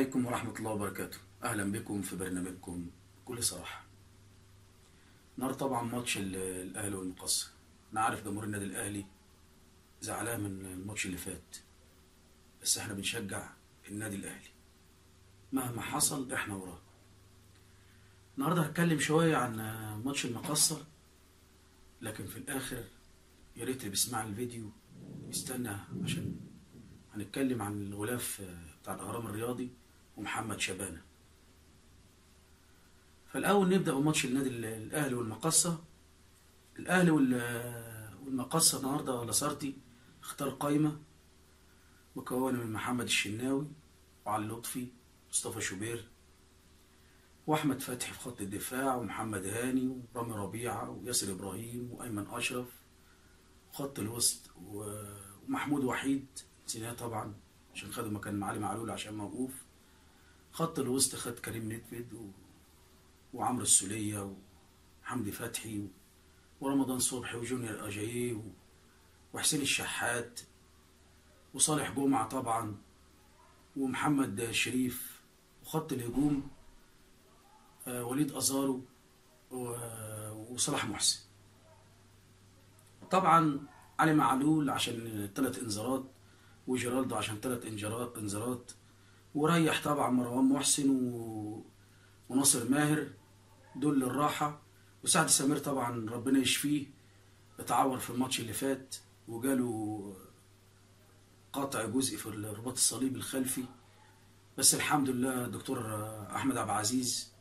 عليكم ورحمة الله وبركاته. أهلا بكم في برنامجكم بكل صراحة. النهارده طبعا ماتش الأهلي والمقصة. أنا عارف جمهور النادي الأهلي زعلان من الماتش اللي فات، بس احنا بنشجع النادي الأهلي مهما حصل، احنا وراه. النهارده هتكلم شوية عن ماتش المقصة، لكن في الآخر يا ريت اللي بيسمع الفيديو يستنى، عشان هنتكلم عن الغلاف بتاع الأهرام الرياضي ومحمد شبانة. فالأول نبدأ بماتش النادي الأهلي والمقصة. الأهلي والمقصة النهارده لاسارتي اختار قايمة مكونة من محمد الشناوي وعلي لطفي مصطفى شوبير وأحمد فتحي في خط الدفاع، ومحمد هاني ورامي ربيعة وياسر إبراهيم وأيمن أشرف، وخط الوسط ومحمود وحيد نسيناه طبعا عشان خدوا مكان علي معلول عشان موقوف. خط الوسط خد كريم ندفد وعمرو السولية وحمدي فتحي ورمضان صبحي وجونيور أجاييه وحسين الشحات وصالح جمعة طبعا ومحمد شريف. وخط الهجوم وليد أزارو وصلاح محسن. طبعا علي معلول عشان 3 انذارات، وجيرالدو عشان 3 انذارات، وريح طبعا مروان محسن وناصر ماهر دول للراحة. وسعد سمير طبعا ربنا يشفيه، اتعور في الماتش اللي فات وجاله قطع جزئي في الرباط الصليبي الخلفي، بس الحمد لله الدكتور احمد عبد العزيز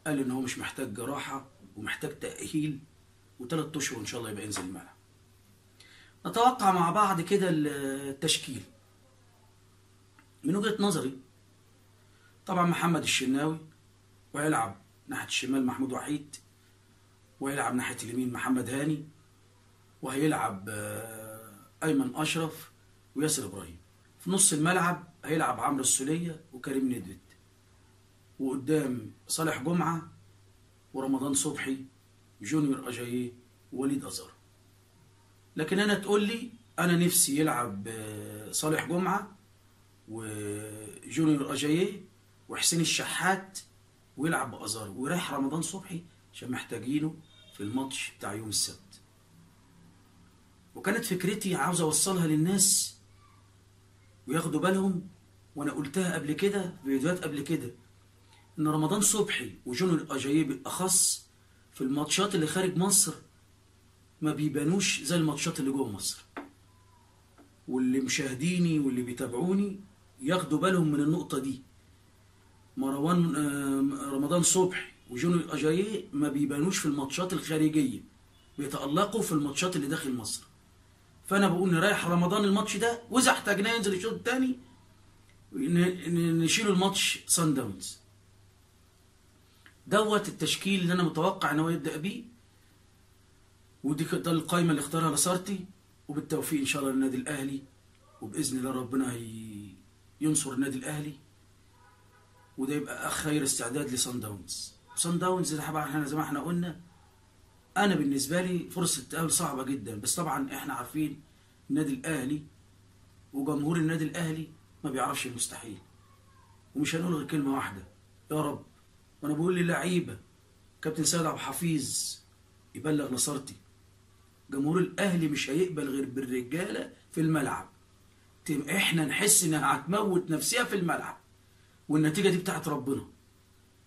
قال ان هو مش محتاج جراحة ومحتاج تأهيل، و3 اشهر ان شاء الله يبقى ينزل الملعب. نتوقع مع بعض كده التشكيل من وجهة نظري. طبعا محمد الشناوي، وهيلعب ناحية الشمال محمود وحيد، وهيلعب ناحية اليمين محمد هاني، وهيلعب أيمن أشرف وياسر إبراهيم. في نص الملعب هيلعب عمرو السولية وكريم ندفد، وقدام صالح جمعة ورمضان صبحي وجونيور أجاييه ووليد أزارو. لكن أنا تقول لي أنا نفسي يلعب صالح جمعة وجونيور أجاييه وحسين الشحات ويلعب بأزارو ويريح رمضان صبحي عشان محتاجينه في الماتش بتاع يوم السبت. وكانت فكرتي عاوز اوصلها للناس وياخدوا بالهم، وانا قلتها قبل كده في فيديوهات قبل كده، ان رمضان صبحي وجونيور أجاييه بالاخص في الماتشات اللي خارج مصر ما بيبانوش زي الماتشات اللي جوه مصر. واللي مشاهديني واللي بيتابعوني ياخدوا بالهم من النقطة دي. رمضان صبحي وجونيور أجاييه ما بيبانوش في الماتشات الخارجية، بيتألقوا في الماتشات اللي داخل مصر. فأنا بقول نريح رمضان الماتش ده، وإذا احتاجناه ينزل الشوط الثاني نشيل الماتش صن داونز. دوت التشكيل اللي أنا متوقع إن هو يبدأ بيه، ده القائمة اللي اختارها لاسارتي. وبالتوفيق إن شاء الله للنادي الأهلي، وبإذن الله ربنا ينصر النادي الأهلي، وده يبقى خير استعداد لصن داونز. صن داونز ده احنا زي ما احنا قلنا، انا بالنسبه لي فرصه التاهل صعبه جدا، بس طبعا احنا عارفين النادي الاهلي وجمهور النادي الاهلي ما بيعرفش المستحيل. ومش هنقول غير كلمه واحده، يا رب. وانا بقول للعيبه كابتن سيد عبد الحفيظ يبلغ لاسارتي، جمهور الاهلي مش هيقبل غير بالرجاله في الملعب. احنا نحس انها هتموت نفسها في الملعب، والنتيجة دي بتاعت ربنا.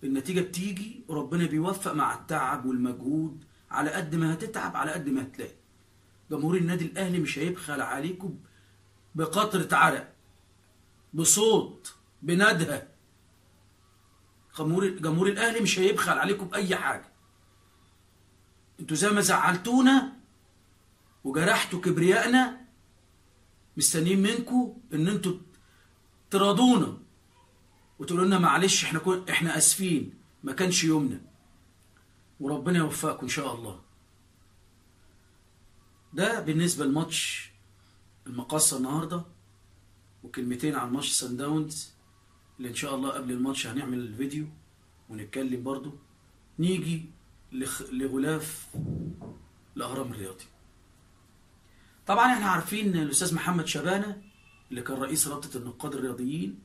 النتيجة بتيجي وربنا بيوفق مع التعب والمجهود، على قد ما هتتعب على قد ما هتلاقي. جمهور النادي الأهلي مش هيبخل عليكم بقطرة عرق، بصوت، بندهة. جمهور الأهلي مش هيبخل عليكم بأي حاجة. انتوا زي ما زعلتونا وجرحتوا كبريائنا، مستنيين منكم ان انتوا تراضونا وتقولوا لنا معلش احنا اسفين، ما كانش يومنا، وربنا يوفقكم ان شاء الله. ده بالنسبه لماتش المقصه النهارده. وكلمتين عن ماتش سان داونز اللي ان شاء الله قبل الماتش هنعمل الفيديو ونتكلم برضو. نيجي لغلاف الاهرام الرياضي. طبعا احنا عارفين الاستاذ محمد شبانة اللي كان رئيس رابطه النقاد الرياضيين،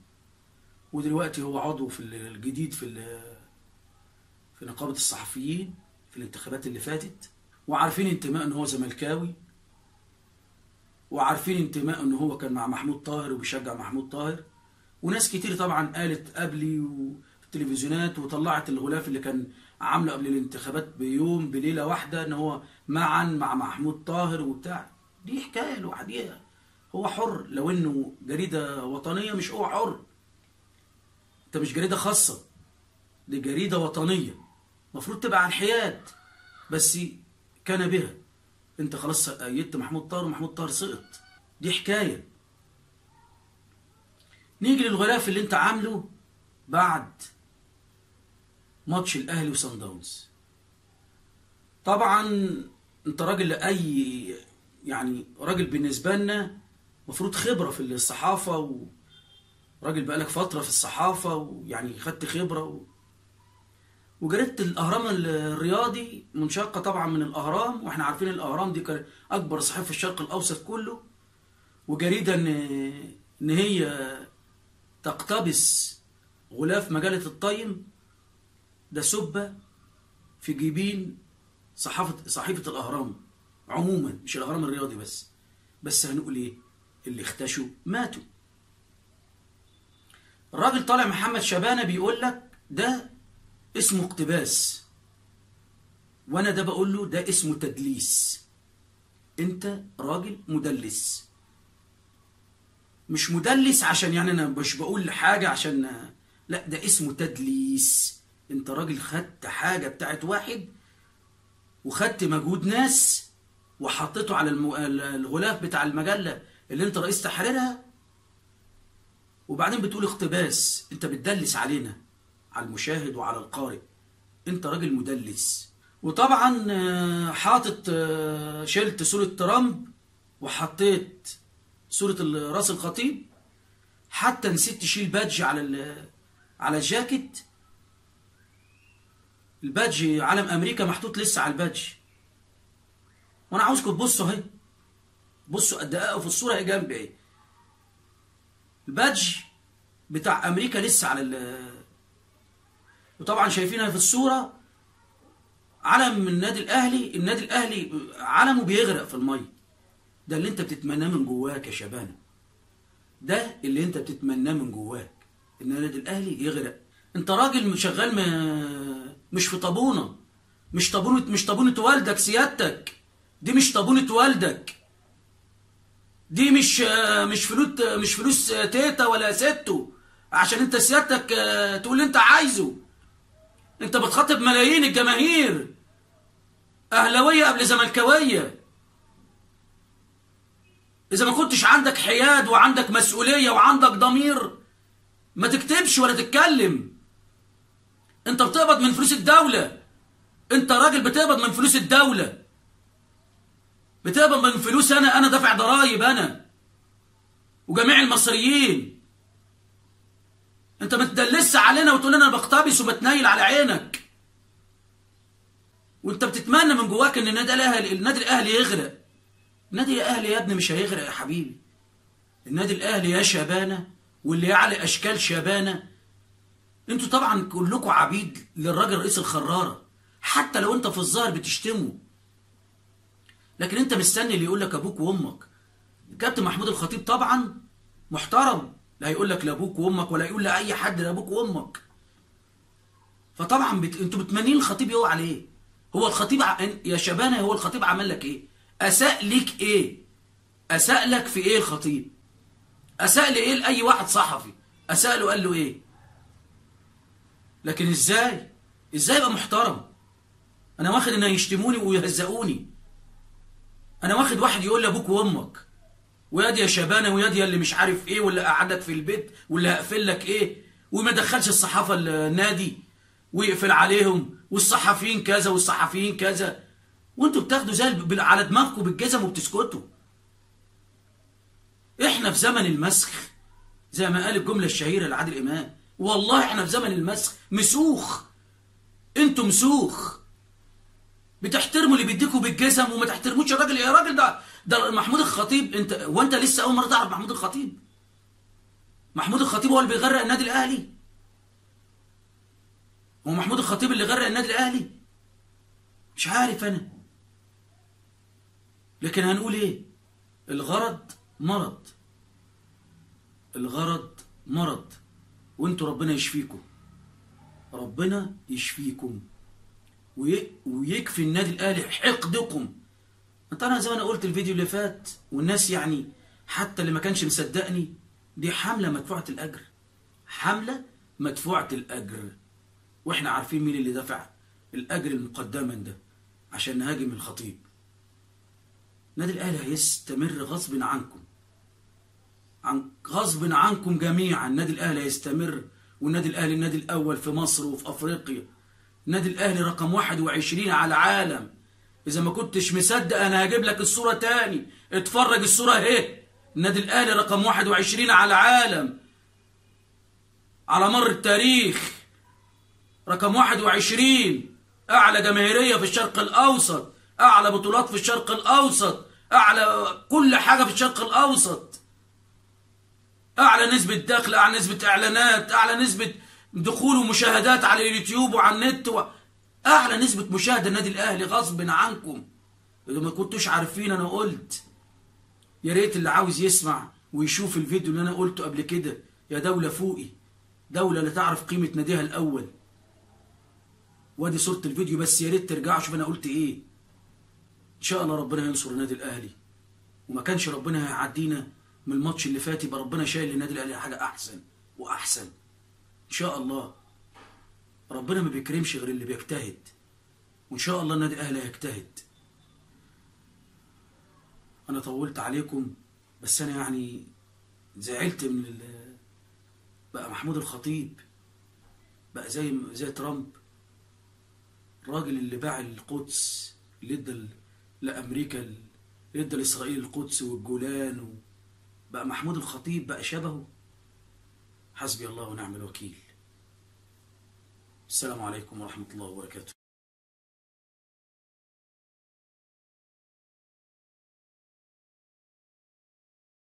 ودلوقتي هو عضو في الجديد في نقابة الصحفيين في الانتخابات اللي فاتت، وعارفين انتماء ان هو زملكاوي، وعارفين انتماء ان هو كان مع محمود طاهر وبيشجع محمود طاهر. وناس كتير طبعا قالت قبلي في التلفزيونات وطلعت الغلاف اللي كان عامله قبل الانتخابات بيوم بليله واحده ان هو معا مع محمود طاهر وبتاع. دي حكايه لوحديها، هو حر. لو انه جريده وطنيه مش هو حر، انت مش جريده خاصه، دي جريده وطنيه المفروض تبقى على الحياد، بس كان بها. انت خلاص ايدت محمود طاهر ومحمود طاهر سقط، دي حكايه. نيجي للغلاف اللي انت عامله بعد ماتش الاهلي وصن داونز. طبعا انت راجل يعني راجل بالنسبه لنا مفروض خبره في الصحافه، وراجل بقالك فتره في الصحافه، ويعني خدت خبره وجريده الاهرام الرياضي منشقه طبعا من الاهرام، واحنا عارفين الاهرام دي كانت اكبر صحيفه في الشرق الاوسط كله، وجريده ان هي تقتبس غلاف مجله الطيم، ده سبه في جيبين صحيفه الاهرام عموما، مش الاهرام الرياضي بس هنقول ايه؟ اللي اختشوا ماتوا. الراجل طالع محمد شبانه بيقول لك ده اسمه اقتباس، وانا ده بقول له ده اسمه تدليس. انت راجل مدلس، مش مدلس عشان يعني انا مش بقول حاجه عشان، لا، ده اسمه تدليس. انت راجل خدت حاجه بتاعت واحد وخدت مجهود ناس وحطيته على الغلاف بتاع المجله اللي انت رئيس تحريرها، وبعدين بتقول اقتباس. انت بتدلس علينا، على المشاهد وعلى القارئ. انت راجل مدلس. وطبعا حاطط شلت صورة ترامب وحطيت صورة راس الخطيب، حتى نسيت تشيل بادج على الجاكيت. البادج علم امريكا محطوط لسه على البادج، وانا عاوزكم تبصوا اهي، بصوا دققوا في الصورة اهي جنبي اهي، البادج بتاع امريكا لسه على وطبعا شايفينها في الصورة علم النادي الاهلي علمه بيغرق في الميه. ده اللي انت بتتمناه من جواك يا شبانه، ده اللي انت بتتمناه من جواك، ان النادي الاهلي يغرق. انت راجل شغال مش في طابونه، مش طابونه والدك سيادتك، دي مش طابونه والدك، دي مش فلوس تيتا ولا ستو عشان انت سيادتك تقول اللي انت عايزه. انت بتخاطب ملايين الجماهير، اهلاويه قبل زملكاويه. اذا ما كنتش عندك حياد وعندك مسؤوليه وعندك ضمير ما تكتبش ولا تتكلم. انت بتقبض من فلوس الدوله، انت راجل بتقبض من فلوس الدوله، بتقبض من فلوس انا دافع ضرايب انا وجميع المصريين. انت ما تدلسش علينا وتقول انا بقتبس وبتنيل على عينك، وانت بتتمنى من جواك ان النادي الاهلي يغرق. النادي الاهلي يا ابني مش هيغرق يا حبيبي. النادي الاهلي يا شبانه واللي يعلى اشكال شبانه، انتوا طبعا كلكم عبيد للراجل رئيس الخراره، حتى لو انت في الظاهر بتشتمه، لكن انت مستني اللي يقول لك ابوك وامك. الكابتن محمود الخطيب طبعا محترم، لا هيقول لك لابوك وامك ولا يقول لاي حد لابوك وامك. فطبعا انتوا بتمنين الخطيب يقع عليه. هو الخطيب يا شبانه، هو الخطيب عمل لك ايه؟ اساء ليك ايه؟ اساء لك في ايه الخطيب؟ اساء لايه لاي واحد صحفي؟ اساء له قال له ايه؟ لكن ازاي يبقى محترم؟ انا واخد ان يشتموني ويهزقوني، انا واخد واحد يقول لابوك وامك ويا دي يا شبانه ويا دي اللي مش عارف ايه، واللي قعدك في البيت واللي هقفل لك ايه، وما دخلش الصحافه النادي ويقفل عليهم، والصحفيين كذا والصحفيين كذا، وانتوا بتاخدوا زي على دماغكم بالجزم وبتسكتوا. احنا في زمن المسخ زي ما قال الجمله الشهيره لعادل امام، والله احنا في زمن المسخ. مسوخ، انتوا مسوخ، بتحترموا اللي بيديكوا بالجزم وما تحترموش الراجل. يا راجل ده محمود الخطيب، وانت لسه اول مره تعرف محمود الخطيب؟ محمود الخطيب هو اللي بيغرق النادي الاهلي؟ هو محمود الخطيب اللي غرق النادي الاهلي؟ مش عارف انا، لكن هنقول ايه؟ الغرض مرض، الغرض مرض، وانتوا ربنا يشفيكم، ربنا يشفيكم ويكفي النادي الاهلي حقدكم. انت انا زي ما انا قلت الفيديو اللي فات، والناس يعني حتى اللي ما كانش مصدقني، دي حملة مدفوعة الاجر، حملة مدفوعة الاجر، واحنا عارفين مين اللي دفع الاجر المقدما ده عشان نهاجم الخطيب. النادي الاهلي هيستمر غصب عنكم، غصب عنكم جميعا. النادي الاهلي هيستمر، والنادي الاهلي النادي الاول في مصر وفي افريقيا، النادي الاهلي رقم 21 على العالم. اذا ما كنتش مصدق انا هجيب لك الصورة تاني، اتفرج الصورة اهي. النادي الاهلي رقم 21 على العالم على مر التاريخ، رقم 21، اعلى جماهيرية في الشرق الاوسط، اعلى بطولات في الشرق الاوسط، اعلى كل حاجة في الشرق الاوسط، اعلى نسبة دخل، اعلى نسبة اعلانات، اعلى نسبة دخول ومشاهدات على اليوتيوب وعلى النت اعلى نسبة مشاهدة النادي الاهلي غصب عنكم. اذا ما كنتوش عارفين انا قلت، يا ريت اللي عاوز يسمع ويشوف الفيديو اللي انا قلته قبل كده. يا دولة فوقي، دولة لا تعرف قيمة ناديها الاول، وادي صورة الفيديو بس، يا ريت ترجعوا شوف انا قلت ايه. ان شاء الله ربنا ينصر النادي الاهلي، وما كانش ربنا هيعدينا من الماتش اللي فات، يبقى ربنا شايل للنادي الاهلي حاجة احسن واحسن ان شاء الله. ربنا ما بيكرمش غير اللي بيجتهد، وان شاء الله النادي الاهلي هيجتهد. انا طولت عليكم، بس انا يعني زعلت من بقى محمود الخطيب بقى زي ترامب، الراجل اللي باع القدس، اللي ادى لامريكا، اللي ادى لاسرائيل القدس والجولان، بقى محمود الخطيب بقى شبهه. حسبي الله ونعم الوكيل. السلام عليكم ورحمة الله وبركاته.